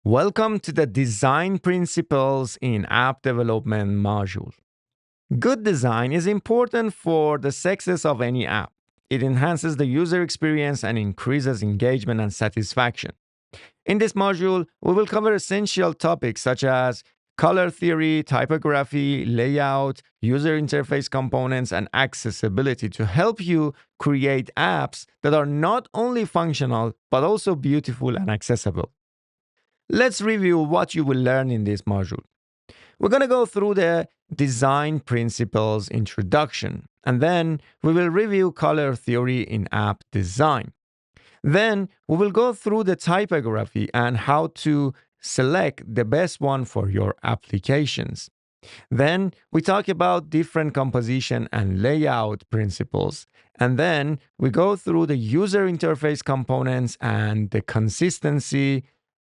Welcome to the Design Principles in App Development module. Good design is important for the success of any app. It enhances the user experience and increases engagement and satisfaction. In this module, we will cover essential topics such as color theory, typography, layout, user interface components, and accessibility to help you create apps that are not only functional but also beautiful and accessible. Let's review what you will learn in this module. We're going to go through the design principles introduction, and then we will review color theory in app design. Then we will go through the typography and how to select the best one for your applications. Then we talk about different composition and layout principles. And then we go through the user interface components and the consistency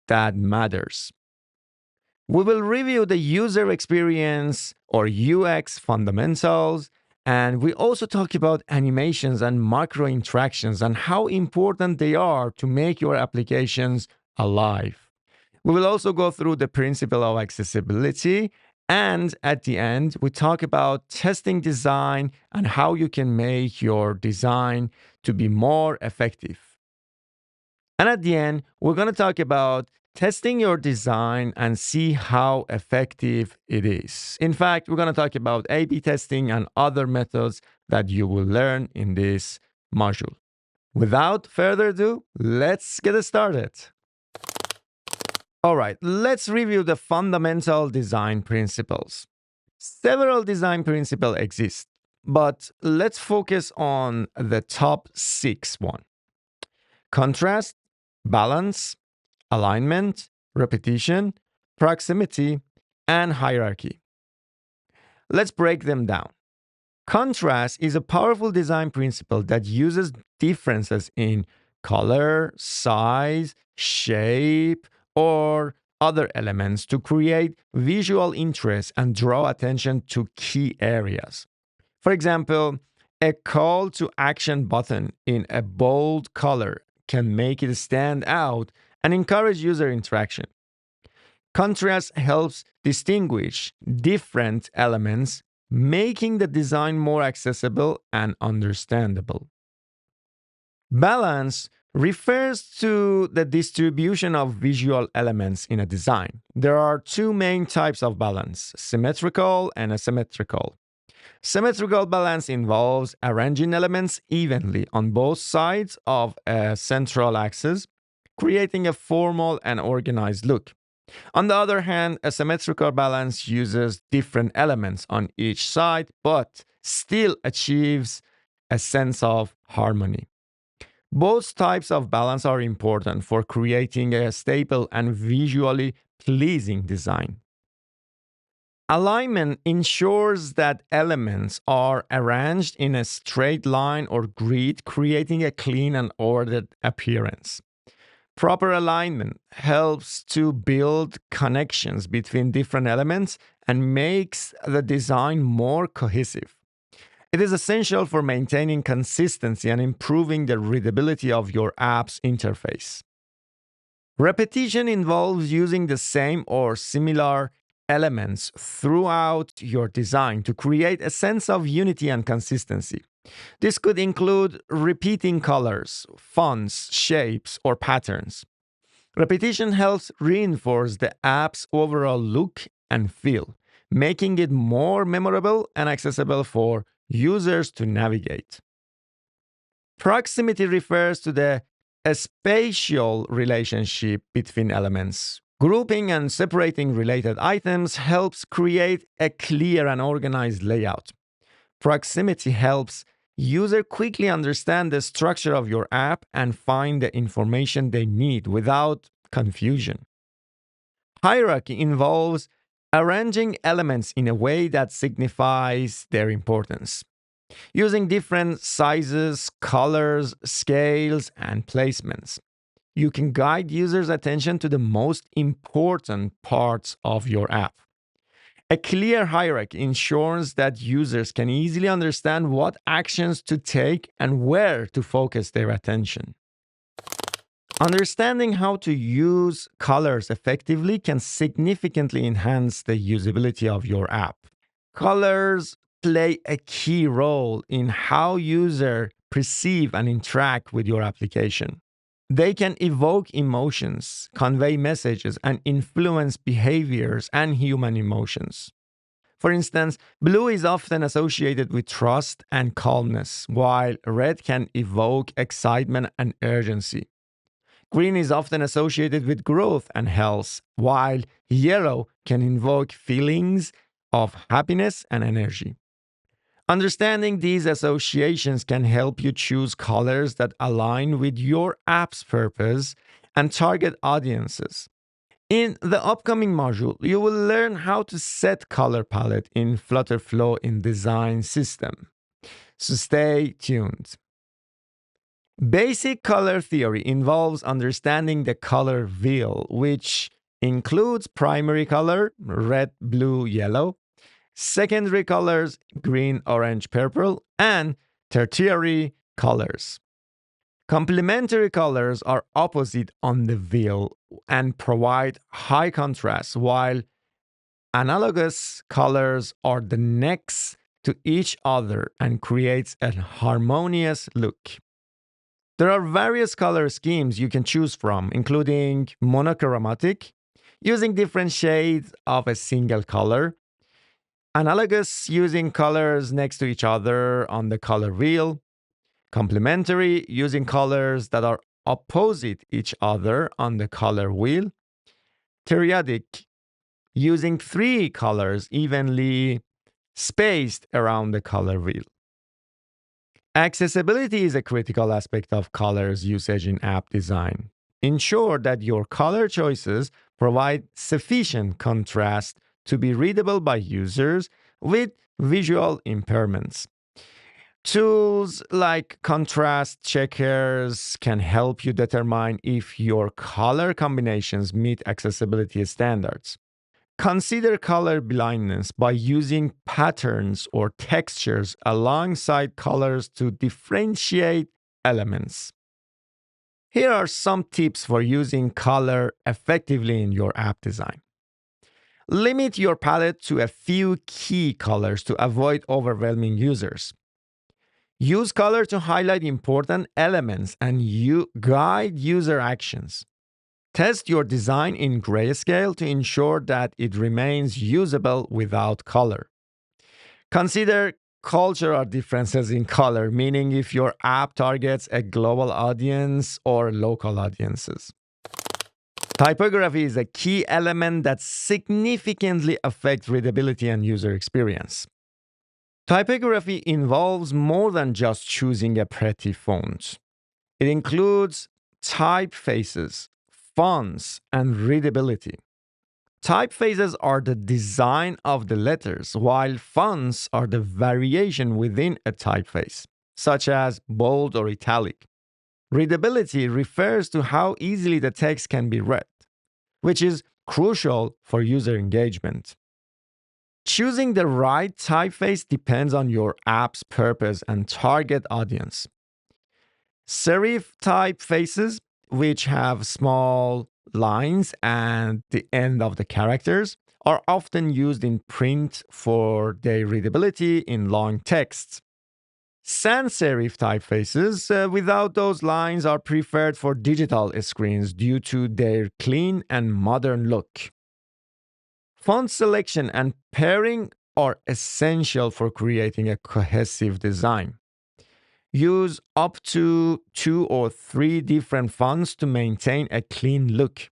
that matters. We will review the user experience or UX fundamentals, and we also talk about animations and micro interactions and how important they are to make your applications alive. We will also go through the principle of accessibility, and at the end, we talk about testing design and how you can make your design to be more effective. And at the end, we're going to talk about testing your design and see how effective it is. In fact, we're going to talk about A/B testing and other methods that you will learn in this module. Without further ado, let's get started. All right, let's review the fundamental design principles. Several design principles exist, but let's focus on the top 6 one. Contrast, balance, alignment, repetition, proximity, and hierarchy. Let's break them down. Contrast is a powerful design principle that uses differences in color, size, shape, or other elements to create visual interest and draw attention to key areas. For example, a call to action button in a bold color can make it stand out and encourage user interaction. Contrast helps distinguish different elements, making the design more accessible and understandable. Balance refers to the distribution of visual elements in a design. There are two main types of balance: symmetrical and asymmetrical. Symmetrical balance involves arranging elements evenly on both sides of a central axis, creating a formal and organized look. On the other hand, a symmetrical balance uses different elements on each side, but still achieves a sense of harmony. Both types of balance are important for creating a stable and visually pleasing design. Alignment ensures that elements are arranged in a straight line or grid, creating a clean and ordered appearance. Proper alignment helps to build connections between different elements and makes the design more cohesive. It is essential for maintaining consistency and improving the readability of your app's interface. Repetition involves using the same or similar elements throughout your design to create a sense of unity and consistency. This could include repeating colors, fonts, shapes, or patterns. Repetition helps reinforce the app's overall look and feel, making it more memorable and accessible for users to navigate. Proximity refers to the spatial relationship between elements. Grouping and separating related items helps create a clear and organized layout. Proximity helps users quickly understand the structure of your app and find the information they need without confusion. Hierarchy involves arranging elements in a way that signifies their importance. Using different sizes, colors, scales, and placements, you can guide users' attention to the most important parts of your app. A clear hierarchy ensures that users can easily understand what actions to take and where to focus their attention. Understanding how to use colors effectively can significantly enhance the usability of your app. Colors play a key role in how users perceive and interact with your application. They can evoke emotions, convey messages, and influence behaviors and human emotions. For instance, blue is often associated with trust and calmness, while red can evoke excitement and urgency. Green is often associated with growth and health, while yellow can invoke feelings of happiness and energy. Understanding these associations can help you choose colors that align with your app's purpose and target audiences. In the upcoming module, you will learn how to set color palette in FlutterFlow in design system. So stay tuned. Basic color theory involves understanding the color wheel, which includes primary color, red, blue, yellow, secondary colors, green, orange, purple, and tertiary colors. Complementary colors are opposite on the wheel and provide high contrast, while analogous colors are the next to each other and creates a harmonious look. There are various color schemes you can choose from, including monochromatic, using different shades of a single color, analogous, using colors next to each other on the color wheel, complementary, using colors that are opposite each other on the color wheel, periodic, using three colors evenly spaced around the color wheel. Accessibility is a critical aspect of colors usage in app design. Ensure that your color choices provide sufficient contrast to be readable by users with visual impairments. Tools like contrast checkers can help you determine if your color combinations meet accessibility standards. Consider color blindness by using patterns or textures alongside colors to differentiate elements. Here are some tips for using color effectively in your app design. Limit your palette to a few key colors to avoid overwhelming users. Use color to highlight important elements and guide user actions. Test your design in grayscale to ensure that it remains usable without color. Consider cultural differences in color, meaning if your app targets a global audience or local audiences. Typography is a key element that significantly affects readability and user experience. Typography involves more than just choosing a pretty font. It includes typefaces, fonts, and readability. Typefaces are the design of the letters, while fonts are the variation within a typeface, such as bold or italic. Readability refers to how easily the text can be read, which is crucial for user engagement. Choosing the right typeface depends on your app's purpose and target audience. Serif typefaces, which have small lines at the end of the characters, are often used in print for their readability in long texts. Sans serif typefaces without those lines are preferred for digital screens due to their clean and modern look. Font selection and pairing are essential for creating a cohesive design. Use up to 2 or 3 different fonts to maintain a clean look.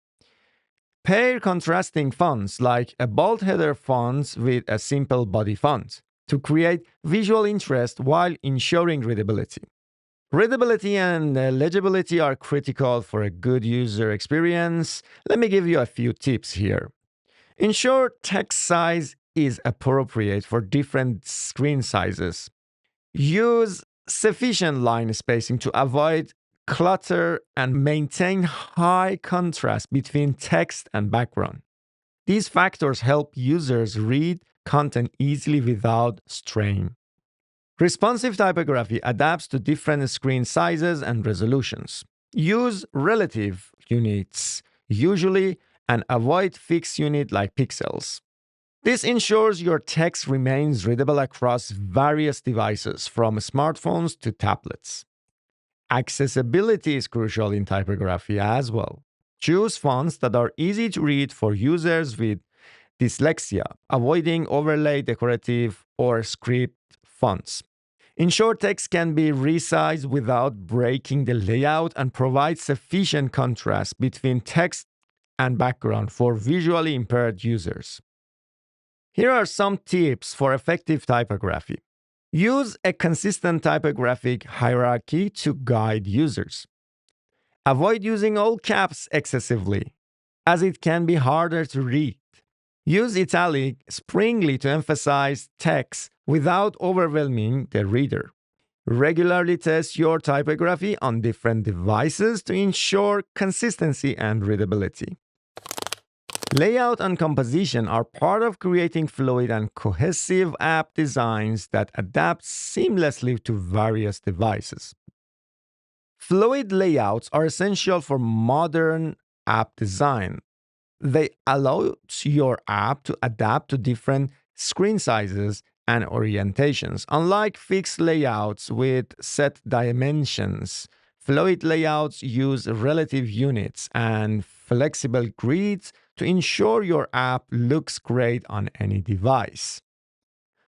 Pair contrasting fonts like a bold header font with a simple body font to create visual interest while ensuring readability. Readability and legibility are critical for a good user experience. Let me give you a few tips here. Ensure text size is appropriate for different screen sizes. Use sufficient line spacing to avoid clutter and maintain high contrast between text and background. These factors help users read content easily without strain. Responsive typography adapts to different screen sizes and resolutions. Use relative units, usually, and avoid fixed unit like pixels. This ensures your text remains readable across various devices, from smartphones to tablets. Accessibility is crucial in typography as well. Choose fonts that are easy to read for users with dyslexia, avoiding overlay decorative or script fonts. Ensure text can be resized without breaking the layout and provide sufficient contrast between text and background for visually impaired users. Here are some tips for effective typography. Use a consistent typographic hierarchy to guide users. Avoid using all caps excessively, as it can be harder to read. Use italic springly to emphasize text without overwhelming the reader. Regularly test your typography on different devices to ensure consistency and readability. Layout and composition are part of creating fluid and cohesive app designs that adapt seamlessly to various devices. Fluid layouts are essential for modern app design. They allow your app to adapt to different screen sizes and orientations. Unlike fixed layouts with set dimensions, fluid layouts use relative units and flexible grids to ensure your app looks great on any device.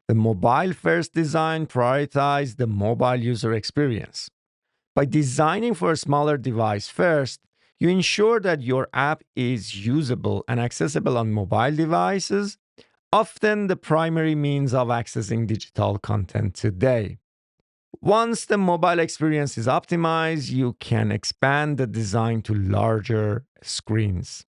The mobile-first design prioritizes the mobile user experience. By designing for a smaller device first, you ensure that your app is usable and accessible on mobile devices, often the primary means of accessing digital content today. Once the mobile experience is optimized, you can expand the design to larger screens.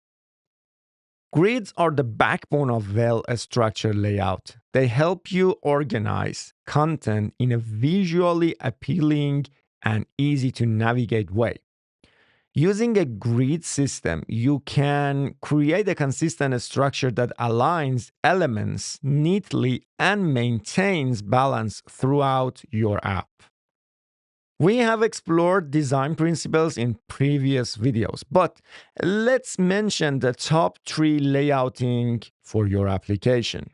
Grids are the backbone of well-structured layout. They help you organize content in a visually appealing and easy to navigate way. Using a grid system, you can create a consistent structure that aligns elements neatly and maintains balance throughout your app. We have explored design principles in previous videos, but let's mention the top 3 layouting for your application.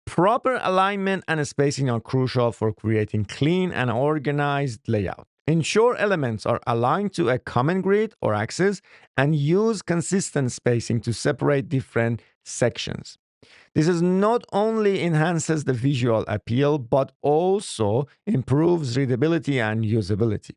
Proper alignment and spacing are crucial for creating clean and organized layout. Ensure elements are aligned to a common grid or axis and use consistent spacing to separate different sections. This is not only enhances the visual appeal, but also improves readability and usability.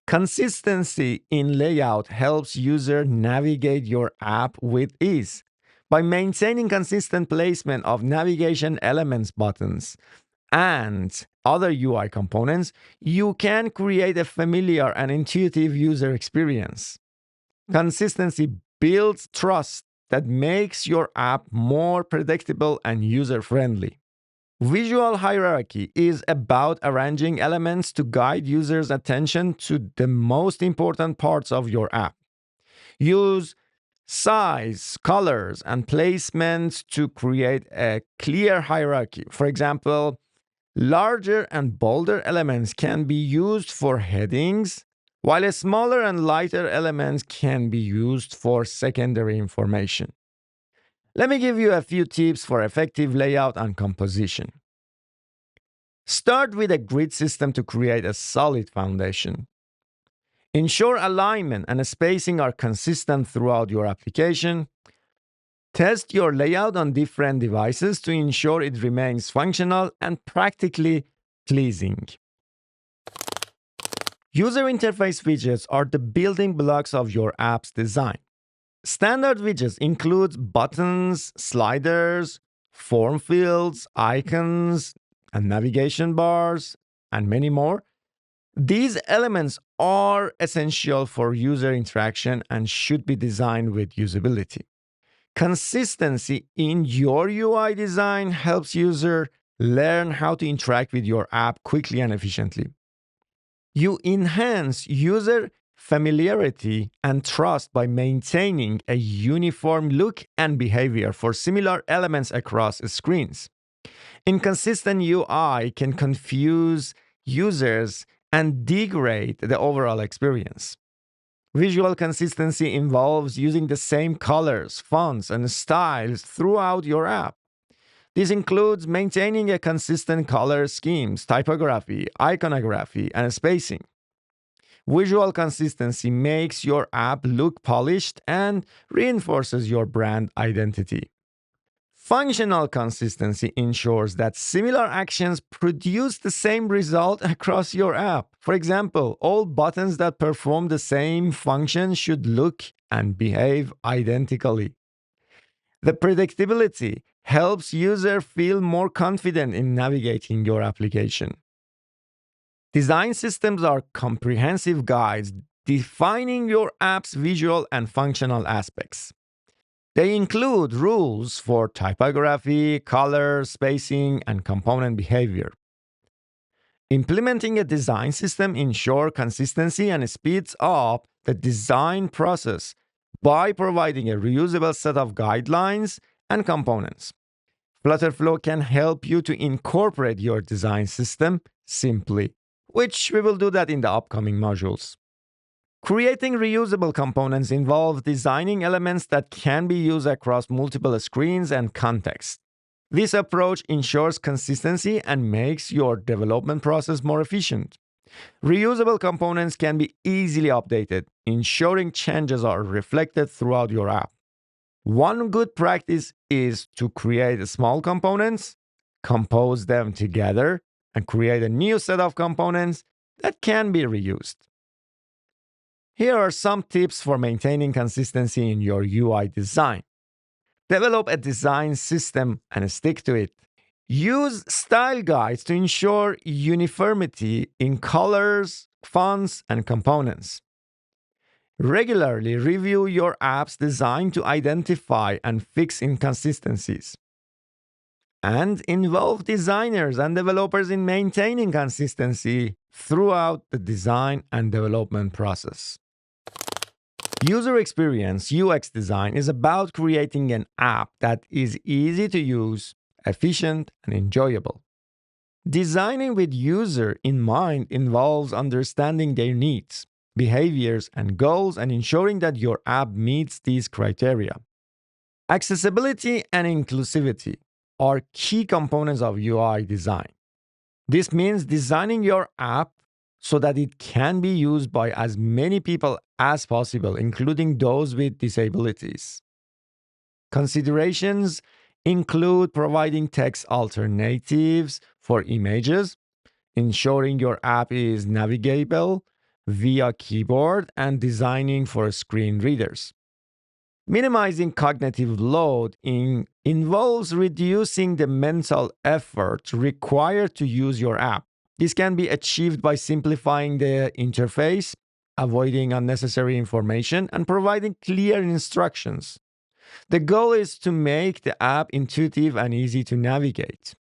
Consistency in layout helps users navigate your app with ease. By maintaining consistent placement of navigation elements, buttons, and other UI components, you can create a familiar and intuitive user experience. Consistency builds trust that makes your app more predictable and user-friendly. Visual hierarchy is about arranging elements to guide users' attention to the most important parts of your app. Use size, colors, and placements to create a clear hierarchy. For example, larger and bolder elements can be used for headings, while smaller and lighter elements can be used for secondary information. Let me give you a few tips for effective layout and composition. Start with a grid system to create a solid foundation. Ensure alignment and spacing are consistent throughout your application. Test your layout on different devices to ensure it remains functional and practically pleasing. User interface widgets are the building blocks of your app's design. Standard widgets include buttons, sliders, form fields, icons, and navigation bars, and many more. These elements are essential for user interaction and should be designed with usability. Consistency in your UI design helps users learn how to interact with your app quickly and efficiently. You enhance user familiarity and trust by maintaining a uniform look and behavior for similar elements across screens. Inconsistent UI can confuse users and degrade the overall experience. Visual consistency involves using the same colors, fonts, and styles throughout your app. This includes maintaining a consistent color schemes, typography, iconography, and spacing. Visual consistency makes your app look polished and reinforces your brand identity. Functional consistency ensures that similar actions produce the same result across your app. For example, all buttons that perform the same function should look and behave identically. The predictability helps users feel more confident in navigating your application. Design systems are comprehensive guides defining your app's visual and functional aspects. They include rules for typography, color, spacing, and component behavior. Implementing a design system ensures consistency and speeds up the design process by providing a reusable set of guidelines and components. FlutterFlow can help you to incorporate your design system simply, which we will do that in the upcoming modules. Creating reusable components involves designing elements that can be used across multiple screens and contexts. This approach ensures consistency and makes your development process more efficient. Reusable components can be easily updated, ensuring changes are reflected throughout your app. One good practice is to create small components, compose them together, and create a new set of components that can be reused. Here are some tips for maintaining consistency in your UI design. Develop a design system and stick to it. Use style guides to ensure uniformity in colors, fonts, and components. Regularly review your app's design to identify and fix inconsistencies. And involve designers and developers in maintaining consistency throughout the design and development process. User experience (UX) design is about creating an app that is easy to use, efficient, and enjoyable. Designing with user in mind involves understanding their needs, behaviors, and goals and ensuring that your app meets these criteria. Accessibility and inclusivity are key components of UI design. This means designing your app so that it can be used by as many people as possible, including those with disabilities. Considerations include providing text alternatives for images, ensuring your app is navigable via keyboard, and designing for screen readers. Minimizing cognitive load involves reducing the mental effort required to use your app. This can be achieved by simplifying the interface, avoiding unnecessary information, and providing clear instructions. The goal is to make the app intuitive and easy to navigate.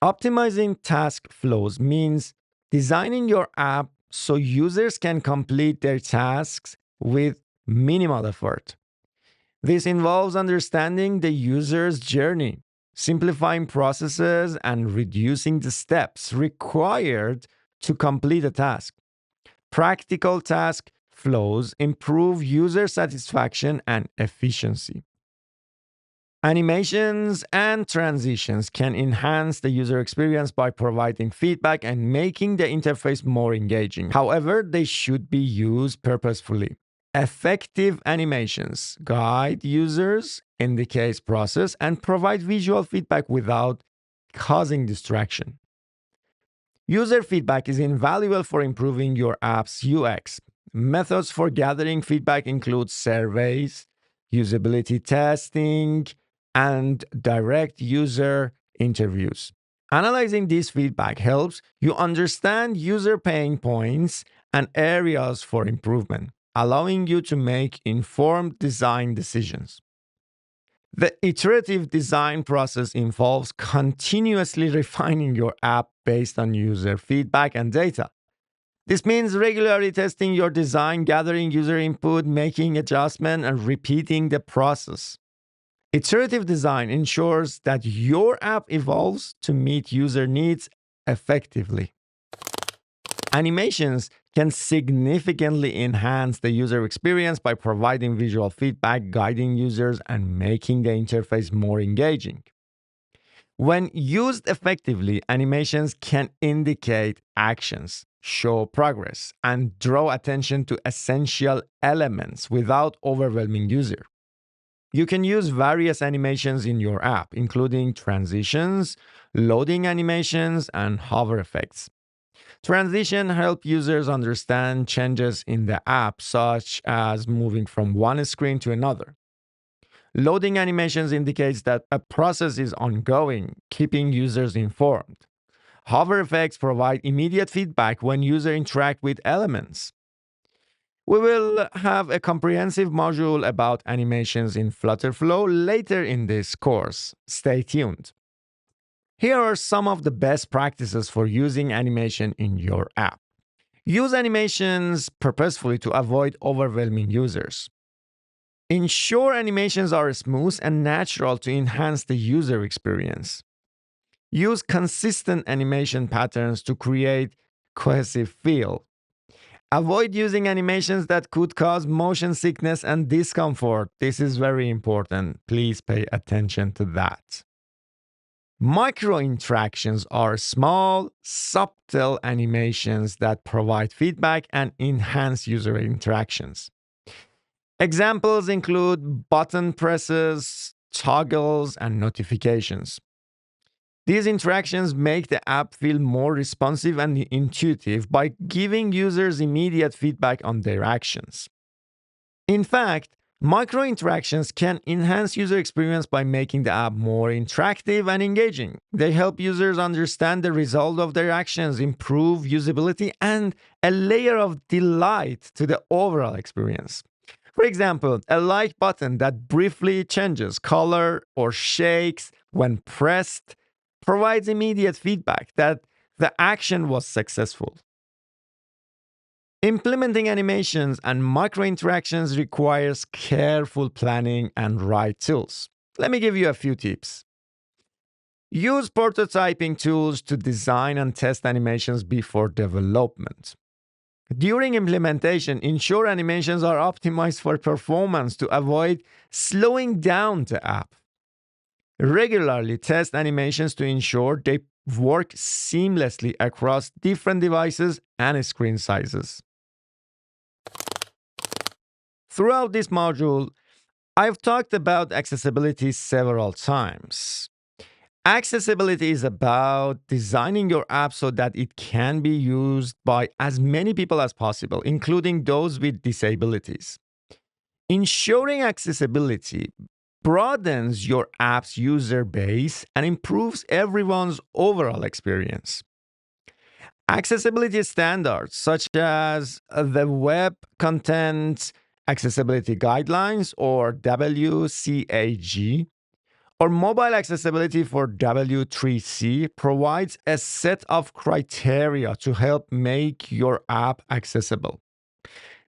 Optimizing task flows means designing your app so users can complete their tasks with minimal effort. This involves understanding the user's journey, simplifying processes, and reducing the steps required to complete a task. Practical task flows improve user satisfaction and efficiency. Animations and transitions can enhance the user experience by providing feedback and making the interface more engaging. However, they should be used purposefully. Effective animations guide users in the case process and provide visual feedback without causing distraction. User feedback is invaluable for improving your app's UX. Methods for gathering feedback include surveys, usability testing, and direct user interviews. Analyzing this feedback helps you understand user pain points and areas for improvement, allowing you to make informed design decisions. The iterative design process involves continuously refining your app based on user feedback and data. This means regularly testing your design, gathering user input, making adjustments, and repeating the process. Iterative design ensures that your app evolves to meet user needs effectively. Animations can significantly enhance the user experience by providing visual feedback, guiding users, and making the interface more engaging. When used effectively, animations can indicate actions, show progress, and draw attention to essential elements without overwhelming user. You can use various animations in your app, including transitions, loading animations, and hover effects. Transition help users understand changes in the app, such as moving from one screen to another. Loading animations indicates that a process is ongoing, keeping users informed. Hover effects provide immediate feedback when users interact with elements. We will have a comprehensive module about animations in FlutterFlow later in this course. Stay tuned. Here are some of the best practices for using animation in your app. Use animations purposefully to avoid overwhelming users. Ensure animations are smooth and natural to enhance the user experience. Use consistent animation patterns to create cohesive feel. Avoid using animations that could cause motion sickness and discomfort. This is very important. Please pay attention to that. Micro interactions are small, subtle animations that provide feedback and enhance user interactions. Examples include button presses, toggles, and notifications. These interactions make the app feel more responsive and intuitive by giving users immediate feedback on their actions. In fact, micro interactions can enhance user experience by making the app more interactive and engaging. They help users understand the result of their actions, improve usability, and a layer of delight to the overall experience. For example, a like button that briefly changes color or shakes when pressed provides immediate feedback that the action was successful. Implementing animations and micro interactions requires careful planning and right tools. Let me give you a few tips. Use prototyping tools to design and test animations before development. During implementation, ensure animations are optimized for performance to avoid slowing down the app. Regularly test animations to ensure they work seamlessly across different devices and screen sizes. Throughout this module, I've talked about accessibility several times. Accessibility is about designing your app so that it can be used by as many people as possible, including those with disabilities. Ensuring accessibility broadens your app's user base and improves everyone's overall experience. Accessibility standards such as the Web Content Accessibility Guidelines or WCAG or Mobile Accessibility for W3C provides a set of criteria to help make your app accessible.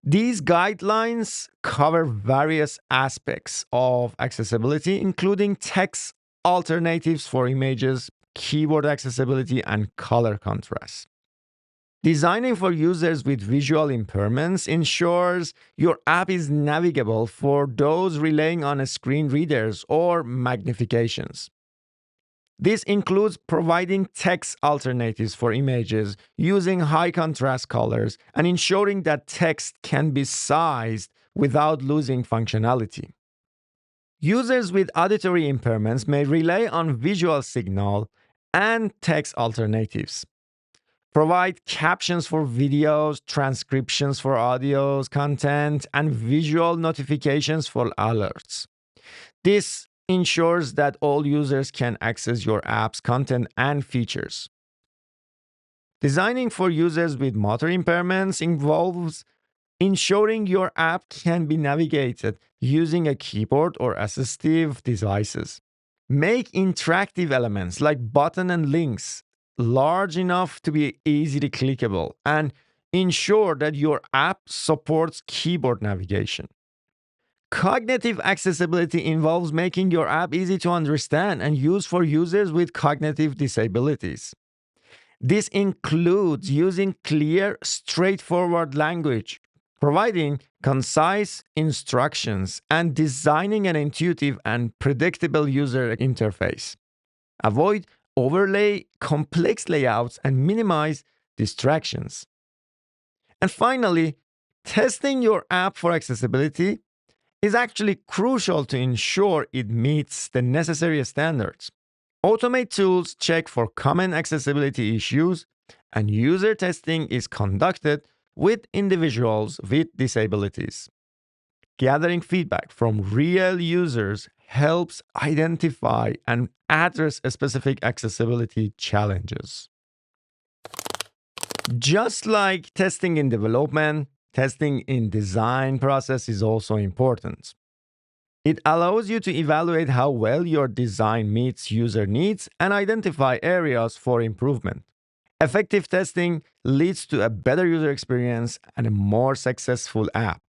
These guidelines cover various aspects of accessibility, including text alternatives for images, keyboard accessibility, and color contrast. Designing for users with visual impairments ensures your app is navigable for those relying on screen readers or magnifications. This includes providing text alternatives for images using high contrast colors and ensuring that text can be sized without losing functionality. Users with auditory impairments may rely on visual signal and text alternatives. Provide captions for videos, transcriptions for audios, content, and visual notifications for alerts. This ensures that all users can access your app's content and features. Designing for users with motor impairments involves ensuring your app can be navigated using a keyboard or assistive devices. Make interactive elements like buttons and links large enough to be easily clickable and ensure that your app supports keyboard navigation. Cognitive accessibility involves making your app easy to understand and use for users with cognitive disabilities. This includes using clear, straightforward language, providing concise instructions, and designing an intuitive and predictable user interface. Avoid overlay complex layouts and minimize distractions. And finally, testing your app for accessibility is actually crucial to ensure it meets the necessary standards. Automate tools check for common accessibility issues, and user testing is conducted with individuals with disabilities. Gathering feedback from real users helps identify and address specific accessibility challenges. Just like testing in development, testing in design process is also important. It allows you to evaluate how well your design meets user needs and identify areas for improvement. Effective testing leads to a better user experience and a more successful app.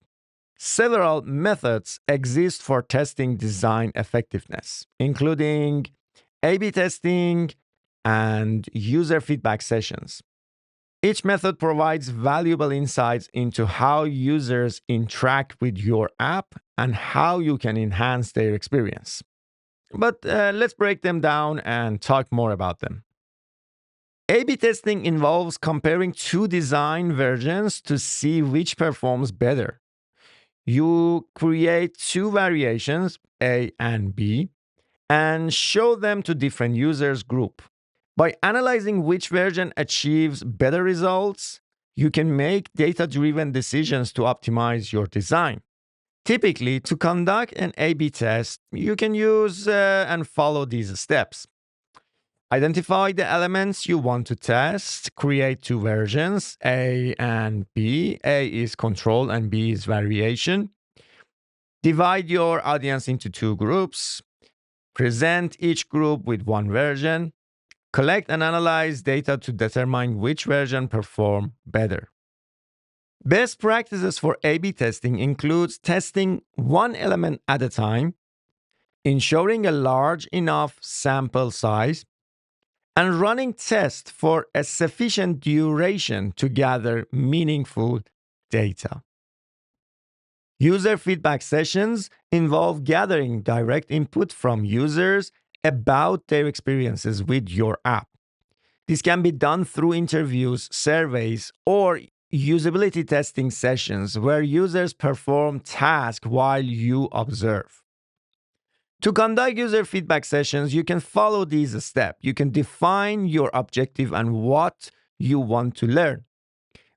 Several methods exist for testing design effectiveness, including A B testing and user feedback sessions. Each method provides valuable insights into how users interact with your app and how you can enhance their experience. But let's break them down and talk more about them. A B testing involves comparing two design versions to see which performs better. You create two variations, A and B, and show them to different users group. By analyzing which version achieves better results, you can make data-driven decisions to optimize your design. Typically, to conduct an A/B test, you can use and follow these steps. Identify the elements you want to test, create two versions, A and B. A is control and B is variation. Divide your audience into two groups. Present each group with one version. Collect and analyze data to determine which version perform better. Best practices for A/B testing includes testing one element at a time, ensuring a large enough sample size, and running tests for a sufficient duration to gather meaningful data. User feedback sessions involve gathering direct input from users about their experiences with your app. This can be done through interviews, surveys, or usability testing sessions where users perform tasks while you observe. To conduct user feedback sessions, you can follow these steps. You can define your objective and what you want to learn.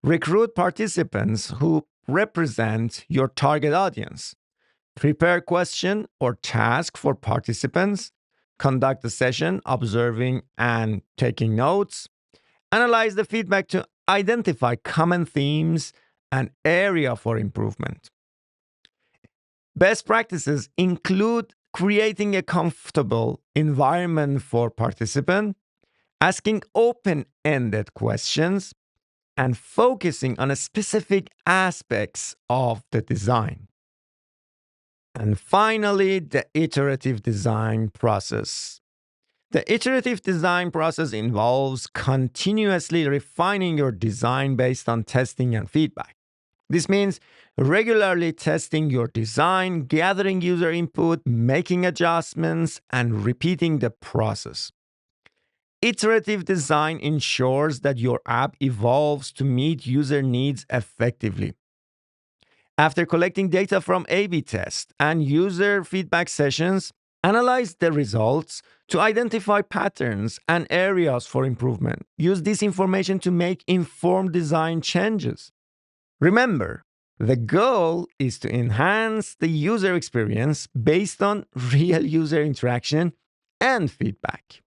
Recruit participants who represent your target audience. Prepare question or task for participants. Conduct the session, observing and taking notes. Analyze the feedback to identify common themes and area for improvement. Best practices include creating a comfortable environment for participants, asking open-ended questions, and focusing on specific aspects of the design. And finally, the iterative design process. The iterative design process involves continuously refining your design based on testing and feedback. This means regularly testing your design, gathering user input, making adjustments, and repeating the process. Iterative design ensures that your app evolves to meet user needs effectively. After collecting data from A/B tests and user feedback sessions, analyze the results to identify patterns and areas for improvement. Use this information to make informed design changes. Remember, the goal is to enhance the user experience based on real user interaction and feedback.